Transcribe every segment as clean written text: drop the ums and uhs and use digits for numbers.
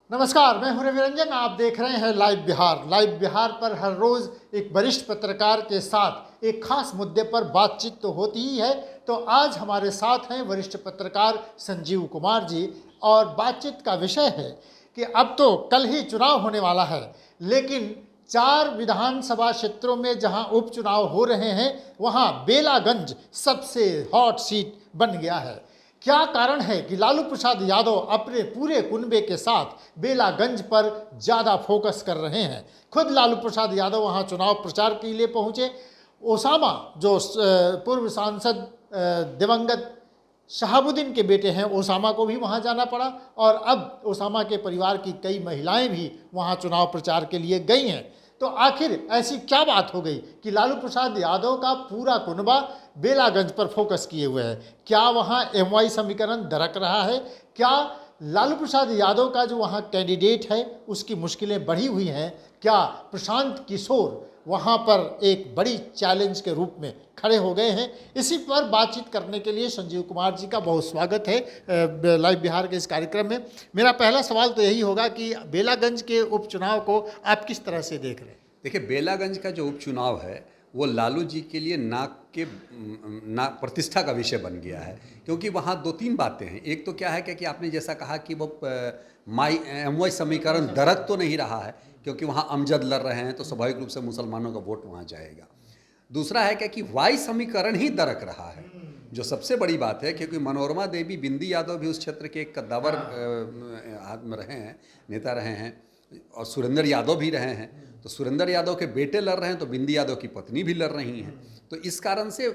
नमस्कार, मैं हूं रविरंजन। आप देख रहे हैं लाइव बिहार। लाइव बिहार पर हर रोज एक वरिष्ठ पत्रकार के साथ एक खास मुद्दे पर बातचीत तो होती ही है। तो आज हमारे साथ हैं वरिष्ठ पत्रकार संजीव कुमार जी, और बातचीत का विषय है कि अब तो कल ही चुनाव होने वाला है, लेकिन 4 विधानसभा क्षेत्रों में जहां उपचुनाव हो रहे हैं वहां बेलागंज सबसे हॉट सीट बन गया है। क्या कारण है कि लालू प्रसाद यादव अपने पूरे कुनबे के साथ बेलागंज पर ज़्यादा फोकस कर रहे हैं? खुद लालू प्रसाद यादव वहां चुनाव प्रचार के लिए पहुंचे। ओसामा जो पूर्व सांसद दिवंगत शहाबुद्दीन के बेटे हैं, ओसामा को भी वहां जाना पड़ा, और अब ओसामा के परिवार की कई महिलाएं भी वहां चुनाव प्रचार के लिए गई हैं। तो आखिर ऐसी क्या बात हो गई कि लालू प्रसाद यादव का पूरा कुनबा बेलागंज पर फोकस किए हुए है? क्या वहां एमवाई समीकरण दरक रहा है? क्या लालू प्रसाद यादव का जो वहां कैंडिडेट है उसकी मुश्किलें बढ़ी हुई हैं? क्या प्रशांत किशोर वहां पर एक बड़ी चैलेंज के रूप में खड़े हो गए हैं? इसी पर बातचीत करने के लिए संजीव कुमार जी का बहुत स्वागत है लाइव बिहार के इस कार्यक्रम में। मेरा पहला सवाल तो यही होगा कि बेलागंज के उपचुनाव को आप किस तरह से देख रहे हैं? देखिए, बेलागंज का जो उपचुनाव है वो लालू जी के लिए नाक प्रतिष्ठा का विषय बन गया है, क्योंकि वहाँ 2-3 बातें हैं। एक तो क्या है कि आपने जैसा कहा कि वो एमवाई समीकरण दरक तो नहीं रहा है, क्योंकि वहाँ अमजद लड़ रहे हैं तो स्वाभाविक रूप से मुसलमानों का वोट वहाँ जाएगा। दूसरा है क्या कि वाई समीकरण ही दरक रहा है, जो सबसे बड़ी बात है, क्योंकि मनोरमा देवी बिंदी यादव भी उस क्षेत्र के एक कद्दावर आदमी रहे हैं, नेता रहे हैं, और सुरेंद्र यादव भी रहे हैं। तो सुरेंद्र यादव के बेटे लड़ रहे हैं तो बिंदी यादव की पत्नी भी लड़ रही हैं, तो इस कारण से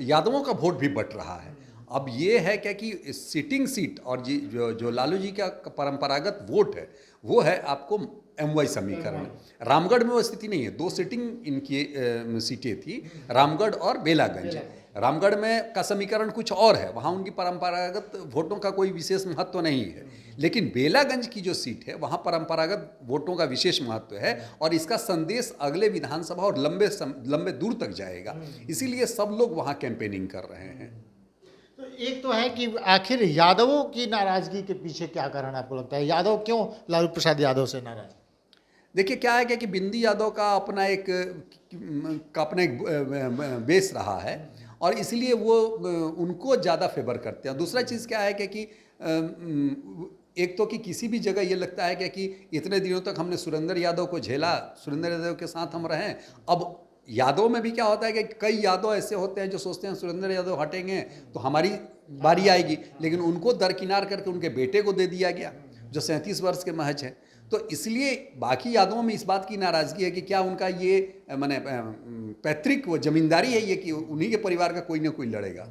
यादवों का वोट भी बट रहा है। अब ये है क्या कि सिटिंग सीट और जो लालू जी का परंपरागत वोट है वो है आपको एमवाई समीकरण। रामगढ़ में वो स्थिति नहीं है, 2 सिटिंग इनकी सीटें थी, रामगढ़ और बेलागंज। रामगढ़ में का समीकरण कुछ और है, वहाँ उनकी परंपरागत वोटों का कोई विशेष महत्व नहीं है, लेकिन बेलागंज की जो सीट है वहाँ परंपरागत वोटों का विशेष महत्व है, और इसका संदेश अगले विधानसभा और लंबे दूर तक जाएगा, इसीलिए सब लोग वहाँ कैंपेनिंग कर रहे हैं। तो एक तो है कि आखिर यादवों की नाराजगी के पीछे क्या कारण आपको लगता है? यादव क्यों लालू प्रसाद यादव से नाराज? देखिए, क्या है कि बिंदी यादव का अपना एक बेस रहा है, और इसलिए वो उनको ज़्यादा फेवर करते हैं। दूसरा चीज़ क्या है कि एक तो कि किसी भी जगह ये लगता है कि इतने दिनों तक हमने सुरेंद्र यादव को झेला, सुरेंद्र यादव के साथ हम रहें। अब यादव में भी क्या होता है कि कई यादव ऐसे होते हैं जो सोचते हैं सुरेंद्र यादव हटेंगे तो हमारी बारी आएगी, लेकिन उनको दरकिनार करके उनके बेटे को दे दिया गया जो 37 वर्ष के महज है। तो इसलिए बाकी यादवों में इस बात की नाराज़गी है कि क्या उनका ये माने पैतृक वो जमींदारी है ये कि उन्हीं के परिवार का कोई ना कोई लड़ेगा।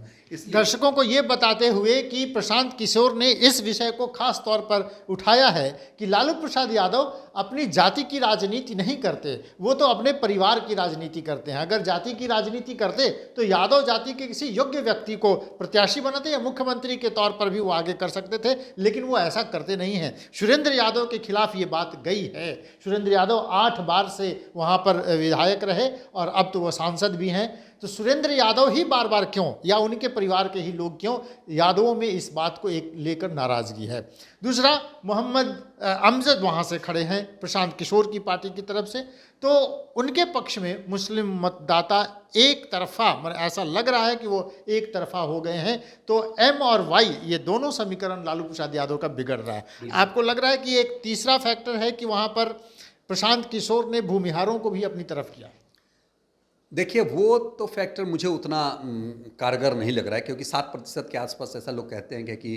दर्शकों को ये बताते हुए कि प्रशांत किशोर ने इस विषय को खास तौर पर उठाया है कि लालू प्रसाद यादव अपनी जाति की राजनीति नहीं करते, वो तो अपने परिवार की राजनीति करते हैं। अगर जाति की राजनीति करते तो यादव जाति के किसी योग्य व्यक्ति को प्रत्याशी बनाते या मुख्यमंत्री के तौर पर भी वो आगे कर सकते थे, लेकिन वो ऐसा करते नहीं हैं। सुरेंद्र यादव के खिलाफ ये बात गई है। सुरेंद्र यादव 8 बार से वहाँ पर विधायक रहे और अब तो वो सांसद भी हैं। तो सुरेंद्र यादव ही बार बार क्यों, या उनके परिवार के ही लोग क्यों, यादवों में इस बात को एक लेकर नाराजगी है। दूसरा, मोहम्मद अमजद वहाँ से खड़े हैं प्रशांत किशोर की पार्टी की तरफ से, तो उनके पक्ष में मुस्लिम मतदाता एक तरफा, मतलब ऐसा लग रहा है कि वो एक तरफा हो गए हैं। तो एम और वाई ये दोनों समीकरण लालू प्रसाद यादव का बिगड़ रहा है। आपको लग रहा है कि एक तीसरा फैक्टर है कि वहाँ पर प्रशांत किशोर ने भूमिहारों को भी अपनी तरफ किया? देखिए, वो तो फैक्टर मुझे उतना कारगर नहीं लग रहा है, क्योंकि 7% के आसपास ऐसा लोग कहते हैं कि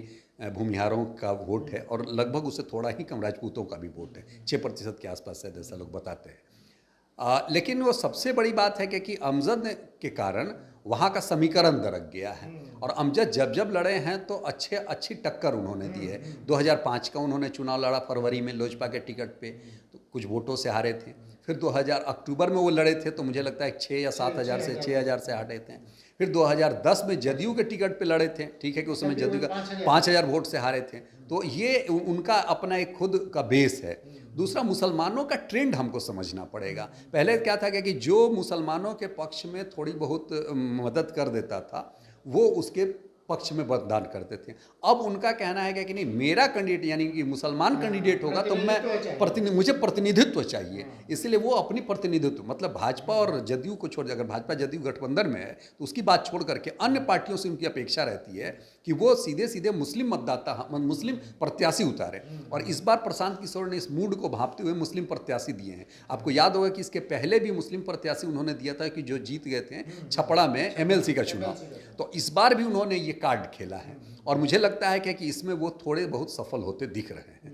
भूमिहारों का वोट है, और लगभग उससे थोड़ा ही कम राजपूतों का भी वोट है, 6% के आसपास शायद ऐसा लोग बताते हैं। लेकिन वो सबसे बड़ी बात है कि अमजद के कारण वहाँ का समीकरण दरक गया है, और अमजद जब लड़े हैं तो अच्छी टक्कर उन्होंने दी है। 2005 का उन्होंने चुनाव लड़ा फरवरी में लोजपा के टिकट पे, तो कुछ वोटों से हारे थे। फिर 2000 अक्टूबर में वो लड़े थे तो मुझे लगता है 6 या 7 हज़ार से 6 हज़ार से हारे थे। फिर 2010 में जदयू के टिकट पे लड़े थे, ठीक है कि उस समय जदयू का 5,000 वोट से हारे थे। तो ये उनका अपना एक खुद का बेस है। दूसरा, मुसलमानों का ट्रेंड हमको समझना पड़ेगा। पहले क्या था कि जो मुसलमानों के पक्ष में थोड़ी बहुत मदद कर देता था वो उसके पक्ष में मतदान करते थे। अब उनका कहना है कि नहीं, मेरा कैंडिडेट यानी कि मुसलमान कैंडिडेट होगा तो मैं मुझे प्रतिनिधित्व चाहिए, इसलिए वो अपनी प्रतिनिधित्व मतलब भाजपा और जदयू को छोड़, अगर भाजपा जदयू गठबंधन में है तो उसकी बात छोड़ करके अन्य पार्टियों से उनकी अपेक्षा रहती है कि वो सीधे सीधे मुस्लिम मतदाता, मुस्लिम प्रत्याशी उतारे। और इस बार प्रशांत किशोर ने इस मूड को भांपते हुए मुस्लिम प्रत्याशी दिए हैं। आपको याद होगा कि इसके पहले भी मुस्लिम प्रत्याशी उन्होंने दिया था कि जो जीत गए थे छपड़ा में एमएलसी का चुनाव, तो इस बार भी उन्होंने ये कार्ड खेला है और मुझे लगता है कि इसमें वो थोड़े बहुत सफल होते दिख रहे हैं।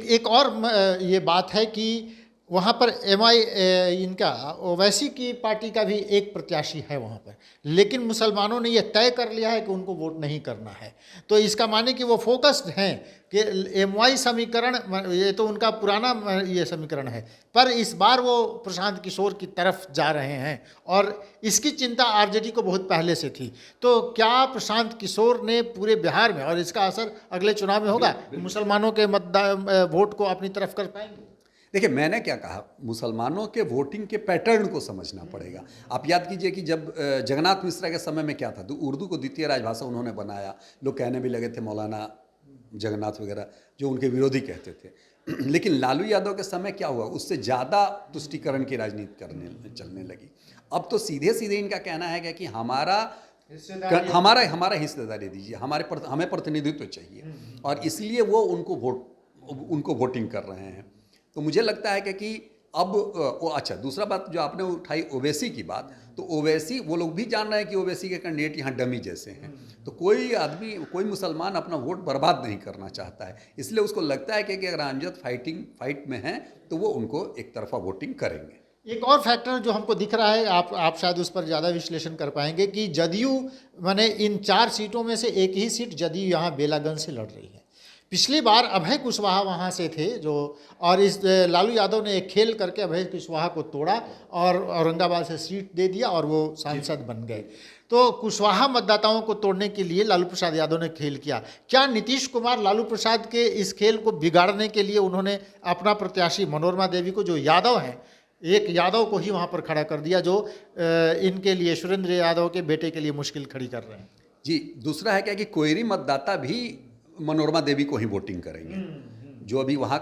एक और ये बात है कि वहाँ पर इनका ओवैसी की पार्टी का भी एक प्रत्याशी है वहाँ पर, लेकिन मुसलमानों ने ये तय कर लिया है कि उनको वोट नहीं करना है। तो इसका माने कि वो फोकस्ड हैं कि एमवाई समीकरण, ये तो उनका पुराना ये समीकरण है, पर इस बार वो प्रशांत किशोर की तरफ जा रहे हैं और इसकी चिंता आरजेडी को बहुत पहले से थी। तो क्या प्रशांत किशोर ने पूरे बिहार में, और इसका असर अगले चुनाव में होगा, मुसलमानों के वोट को अपनी तरफ कर पाएंगे? देखिए, मैंने क्या कहा, मुसलमानों के वोटिंग के पैटर्न को समझना पड़ेगा। आप याद कीजिए कि जब जगन्नाथ मिश्रा के समय में क्या था, तो उर्दू को द्वितीय राजभाषा उन्होंने बनाया, लोग कहने भी लगे थे मौलाना जगन्नाथ वगैरह, जो उनके विरोधी कहते थे। लेकिन लालू यादव के समय क्या हुआ, उससे ज़्यादा तुष्टीकरण की राजनीति चलने लगी। अब तो सीधे सीधे इनका कहना है कि हमारा हिस्सेदारी दीजिए, हमें प्रतिनिधित्व चाहिए, और इसलिए वो उनको वोटिंग कर रहे हैं। तो मुझे लगता है कि अब अच्छा, दूसरा बात जो आपने उठाई ओवैसी की बात, तो ओवैसी, वो लोग भी जान रहे हैं कि ओवैसी के कैंडिडेट यहाँ डमी जैसे हैं, तो कोई आदमी, कोई मुसलमान अपना वोट बर्बाद नहीं करना चाहता है, इसलिए उसको लगता है कि अगर अमजद फाइट में हैं तो वो उनको एक तरफा वोटिंग करेंगे। एक और फैक्टर जो हमको दिख रहा है, आप शायद उस पर ज़्यादा विश्लेषण कर पाएंगे, कि जदयू माने इन 4 सीटों में से एक ही सीट जदयू यहाँ बेलागंज से लड़ रही है। पिछली बार अभय कुशवाहा वहाँ से थे जो, और इस लालू यादव ने एक खेल करके अभय कुशवाहा को तोड़ा और औरंगाबाद से सीट दे दिया और वो सांसद बन गए। तो कुशवाहा मतदाताओं को तोड़ने के लिए लालू प्रसाद यादव ने खेल किया। क्या नीतीश कुमार लालू प्रसाद के इस खेल को बिगाड़ने के लिए उन्होंने अपना प्रत्याशी मनोरमा देवी को, जो यादव हैं, एक यादव को ही वहाँ पर खड़ा कर दिया, जो इनके लिए, सुरेंद्र यादव के बेटे के लिए मुश्किल खड़ी कर रहे हैं? जी, दूसरा है क्या कि कोयरी मतदाता भी मनोरमा देवी को ही वोटिंग करेंगे, जो अभी वहाँ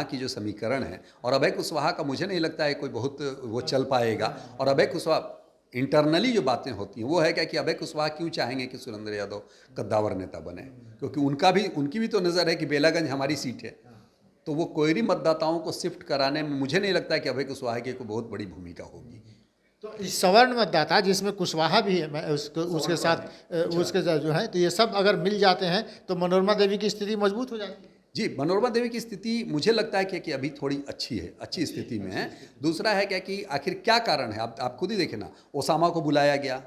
की जो समीकरण है। और अभय कुशवाहा का मुझे नहीं लगता है कोई बहुत वो चल पाएगा। और अभय कुशवाहा इंटरनली जो बातें होती हैं वो है क्या कि अभय कुशवाहा क्यों चाहेंगे कि सुरेंद्र यादव कद्दावर नेता बने, क्योंकि उनकी भी तो नज़र है कि बेलागंज हमारी सीट है। तो वो कोयरी मतदाताओं को शिफ्ट कराने में मुझे नहीं लगता है कि अभय कुशवाहा की कोई बहुत बड़ी भूमिका होगी। तो इस सवर्ण मतदाता जिसमें कुशवाहा भी है, उसके साथ जो है, तो ये सब अगर मिल जाते हैं तो मनोरमा देवी की स्थिति मजबूत हो जाती है। जी, मनोरमा देवी की स्थिति मुझे लगता है कि अभी थोड़ी अच्छी स्थिति में है। दूसरा है क्या कि आखिर क्या कारण है, आप खुद ही देखें ना, ओसामा को बुलाया गया,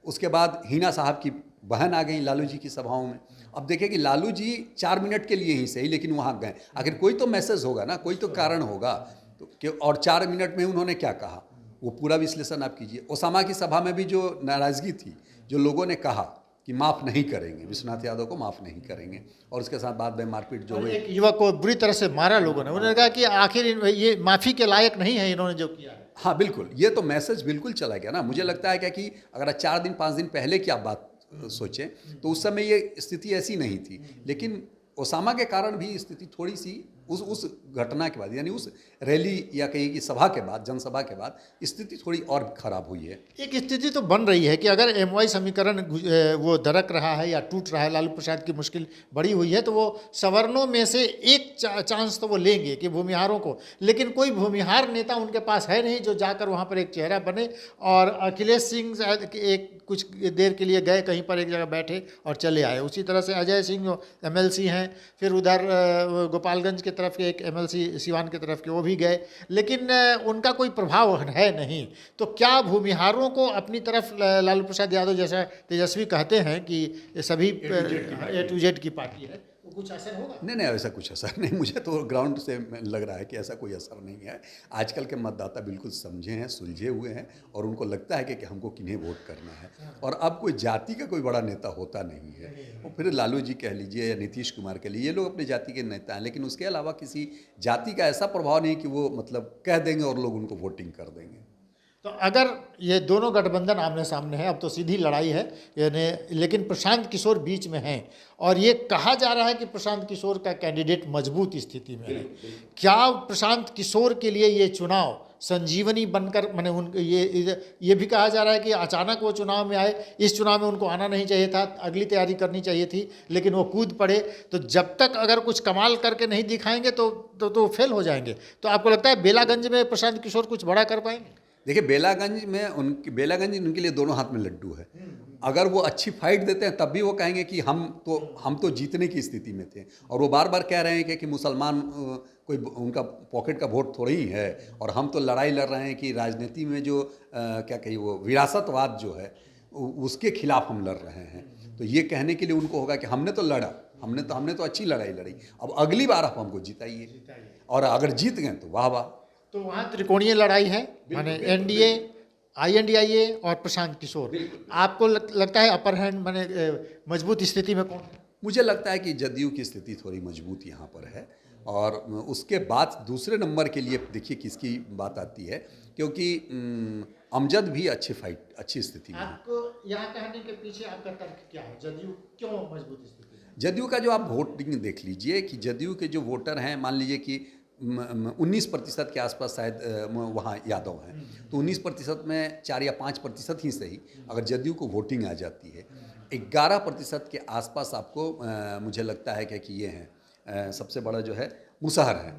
उसके बाद हिना साहब की बहन आ गई लालू जी की सभाओं में। अब देखिए कि लालू जी 4 मिनट के लिए ही सही, लेकिन वहाँ गए, आखिर कोई तो मैसेज होगा ना, कोई तो कारण होगा, तो और 4 मिनट में उन्होंने क्या कहा, वो पूरा विश्लेषण आप कीजिए। ओसामा की सभा में भी जो नाराज़गी थी, जो लोगों ने कहा कि माफ़ नहीं करेंगे, विश्वनाथ यादव को माफ़ नहीं करेंगे, और उसके साथ बाद में मारपीट जो हुई, एक युवक को बुरी तरह से मारा लोगों ने, उन्होंने कहा कि आखिर ये माफ़ी के लायक नहीं है इन्होंने जो किया है। हाँ बिल्कुल, ये तो मैसेज बिल्कुल चला गया ना। मुझे लगता है क्या कि अगर 4 दिन 5 दिन पहले की आप बात सोचें तो उस समय ये स्थिति ऐसी नहीं थी, लेकिन ओसामा के कारण भी स्थिति थोड़ी सी उस घटना के बाद, यानी उस रैली या कहीं की सभा के बाद, जनसभा के बाद, स्थिति थोड़ी और खराब हुई है। एक स्थिति तो बन रही है कि अगर एमवाई समीकरण वो दरक रहा है या टूट रहा है, लालू प्रसाद की मुश्किल बड़ी हुई है, तो वो सवर्णों में से एक चांस तो वो लेंगे कि भूमिहारों को, लेकिन कोई भूमिहार नेता उनके पास है नहीं जो जाकर वहाँ पर एक चेहरा बने। और अखिलेश सिंह एक कुछ देर के लिए गए कहीं पर, एक जगह बैठे और चले आए। उसी तरह से अजय सिंह जो एमएलसी हैं, फिर उधर गोपालगंज के तरफ के एक एमएलसी सिवान की तरफ के, वो भी गए, लेकिन उनका कोई प्रभाव है नहीं। तो क्या भूमिहारों को अपनी तरफ लालू प्रसाद यादव जैसा तेजस्वी कहते हैं कि सभी A to Z की पार्टी है, वो कुछ असर होगा? नहीं, ऐसा कुछ असर नहीं, मुझे तो ग्राउंड से लग रहा है कि ऐसा कोई असर नहीं है। आजकल के मतदाता बिल्कुल समझे हैं, सुलझे हुए हैं, और उनको लगता है कि हमको किन्हें वोट करना है, और अब कोई जाति का कोई बड़ा नेता होता नहीं है। और फिर लालू जी कह लीजिए या नीतीश कुमार कह लीजिए, ये लोग अपनी जाति के नेता हैं, लेकिन उसके अलावा किसी जाति का ऐसा प्रभाव नहीं कि वो मतलब कह देंगे और लोग उनको वोटिंग कर देंगे। तो अगर ये दोनों गठबंधन आमने सामने हैं, अब तो सीधी लड़ाई है यानी, लेकिन प्रशांत किशोर बीच में हैं और ये कहा जा रहा है कि प्रशांत किशोर का कैंडिडेट मजबूत स्थिति में है। क्या प्रशांत किशोर के लिए ये चुनाव संजीवनी बनकर, मैंने उन ये भी कहा जा रहा है कि अचानक वो चुनाव में आए, इस चुनाव में उनको आना नहीं चाहिए था, अगली तैयारी करनी चाहिए थी, लेकिन वो कूद पड़े। तो जब तक अगर कुछ कमाल करके नहीं दिखाएंगे तो फेल हो जाएंगे। तो आपको लगता है बेलागंज में प्रशांत किशोर कुछ बड़ा कर पाएंगे? देखिए, बेलागंज उनके लिए दोनों हाथ में लड्डू है। अगर वो अच्छी फाइट देते हैं तब भी वो कहेंगे कि हम तो जीतने की स्थिति में थे, और वो बार बार कह रहे हैं कि मुसलमान कोई उनका पॉकेट का वोट थोड़ी ही है, और हम तो लड़ाई लड़ रहे हैं कि राजनीति में जो क्या कहिए वो विरासतवाद जो है उसके खिलाफ हम लड़ रहे हैं। तो ये कहने के लिए उनको होगा कि हमने तो लड़ा, हमने तो अच्छी लड़ाई लड़ी, अब अगली बार आप हमको जिताइए, और अगर जीत गए तो वाह वाह। तो वहाँ त्रिकोणीय लड़ाई है, माने एनडीए, INDIA और प्रशांत किशोर। आपको लगता है अपर हैंड माने मजबूत स्थिति में कौन है? मुझे लगता है कि जदयू की स्थिति थोड़ी मजबूत यहाँ पर है, और उसके बाद दूसरे नंबर के लिए देखिए किसकी बात आती है, क्योंकि अमजद भी अच्छी स्थिति में है। आपको यहाँ कहने के पीछे आपका तर्क क्या है? जदयू क्यों मजबूत स्थिति में? जदयू का जो आप वोटिंग देख लीजिए कि जदयू के जो वोटर हैं, मान लीजिए कि 19% के आसपास शायद वहाँ यादव हैं, तो 19% में 4 या 5% ही सही अगर जदयू को वोटिंग आ जाती है। 11% के आसपास आपको मुझे लगता है कि ये हैं, सबसे बड़ा जो है मुसहर है,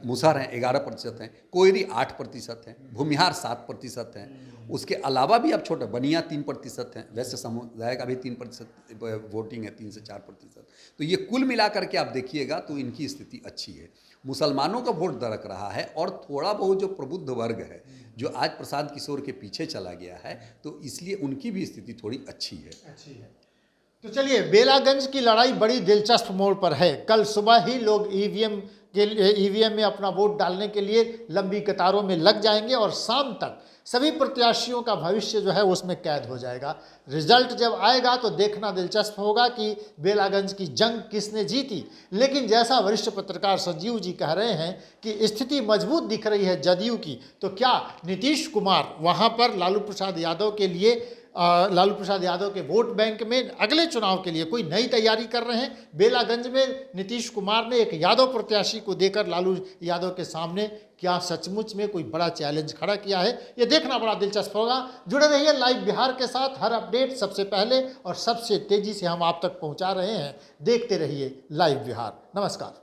मुसहर हैं 11% हैं, कोयरी 8% हैं, भूमिहार 7% हैं, उसके अलावा भी अब छोटा बनिया 3% हैं, वैसे समुदाय का भी 3% वोटिंग है, 3 से 4%। तो ये कुल मिलाकर के आप देखिएगा तो इनकी स्थिति अच्छी है। मुसलमानों का वोट दरक रहा है, और थोड़ा बहुत जो प्रबुद्ध वर्ग है जो आज प्रशांत किशोर के पीछे चला गया है, तो इसलिए उनकी भी स्थिति थोड़ी अच्छी है। तो चलिए, बेलागंज की लड़ाई बड़ी दिलचस्प मोड़ पर है। कल सुबह ही लोग ईवीएम में अपना वोट डालने के लिए लंबी कतारों में लग जाएंगे, और शाम तक सभी प्रत्याशियों का भविष्य जो है उसमें कैद हो जाएगा। रिजल्ट जब आएगा तो देखना दिलचस्प होगा कि बेलागंज की जंग किसने जीती। लेकिन जैसा वरिष्ठ पत्रकार संजीव जी कह रहे हैं कि स्थिति मजबूत दिख रही है जदयू की, तो क्या नीतीश कुमार वहाँ पर लालू प्रसाद यादव के वोट बैंक में अगले चुनाव के लिए कोई नई तैयारी कर रहे हैं? बेलागंज में नीतीश कुमार ने एक यादव प्रत्याशी को देकर लालू यादव के सामने क्या सचमुच में कोई बड़ा चैलेंज खड़ा किया है? ये देखना बड़ा दिलचस्प होगा। जुड़े रहिए लाइव बिहार के साथ, हर अपडेट सबसे पहले और सबसे तेजी से हम आप तक पहुंचा रहे हैं। देखते रहिए लाइव बिहार। नमस्कार।